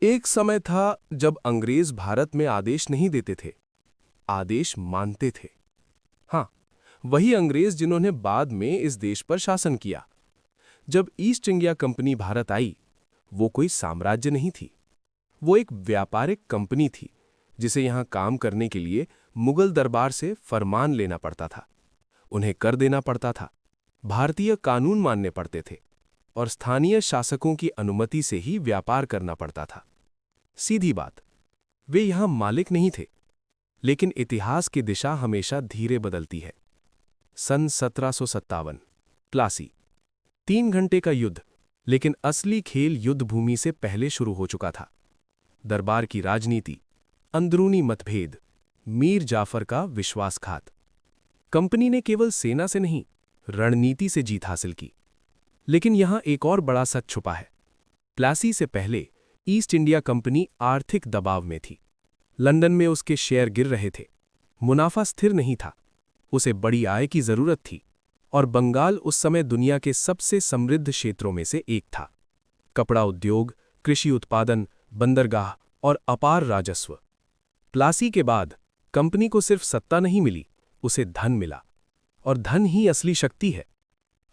एक समय था जब अंग्रेज भारत में आदेश नहीं देते थे, आदेश मानते थे। हाँ, वही अंग्रेज जिन्होंने बाद में इस देश पर शासन किया। जब ईस्ट इंडिया कंपनी भारत आई, वो कोई साम्राज्य नहीं थी। वो एक व्यापारिक कंपनी थी जिसे यहां काम करने के लिए मुगल दरबार से फरमान लेना पड़ता था। उन्हें कर देना पड़ता था, भारतीय कानून मानने पड़ते थे और स्थानीय शासकों की अनुमति से ही व्यापार करना पड़ता था। सीधी बात, वे यहां मालिक नहीं थे। लेकिन इतिहास की दिशा हमेशा धीरे बदलती है। सन 1757, प्लासी। 3 घंटे का युद्ध, लेकिन असली खेल युद्ध भूमि से पहले शुरू हो चुका था। दरबार की राजनीति, अंदरूनी मतभेद, मीर जाफर का विश्वासघात। कंपनी ने केवल सेना से नहीं, रणनीति से जीत हासिल की। लेकिन यहां एक और बड़ा सच छुपा है। प्लासी से पहले ईस्ट इंडिया कंपनी आर्थिक दबाव में थी। लंदन में उसके शेयर गिर रहे थे, मुनाफा स्थिर नहीं था, उसे बड़ी आय की जरूरत थी। और बंगाल उस समय दुनिया के सबसे समृद्ध क्षेत्रों में से एक था। कपड़ा उद्योग, कृषि उत्पादन, बंदरगाह और अपार राजस्व। प्लासी के बाद कंपनी को सिर्फ सत्ता नहीं मिली, उसे धन मिला। और धन ही असली शक्ति है।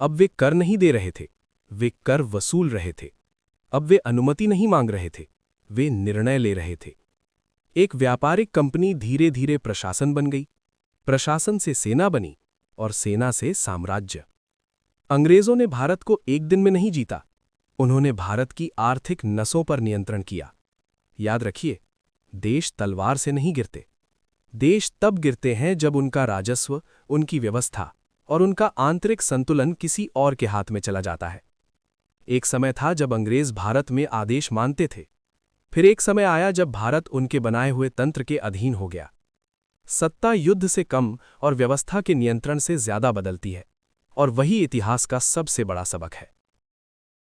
अब वे कर नहीं दे रहे थे, वे कर वसूल रहे थे। अब वे अनुमति नहीं मांग रहे थे, वे निर्णय ले रहे थे। एक व्यापारिक कंपनी धीरे धीरे प्रशासन बन गई, प्रशासन से सेना बनी और सेना से साम्राज्य। अंग्रेजों ने भारत को एक दिन में नहीं जीता, उन्होंने भारत की आर्थिक नसों पर नियंत्रण किया। याद रखिए, देश तलवार से नहीं गिरते। देश तब गिरते हैं जब उनका राजस्व, उनकी व्यवस्था और उनका आंतरिक संतुलन किसी और के हाथ में चला जाता है। एक समय था जब अंग्रेज भारत में आदेश मानते थे। फिर एक समय आया जब भारत उनके बनाए हुए तंत्र के अधीन हो गया। सत्ता युद्ध से कम और व्यवस्था के नियंत्रण से ज्यादा बदलती है, और वही इतिहास का सबसे बड़ा सबक है।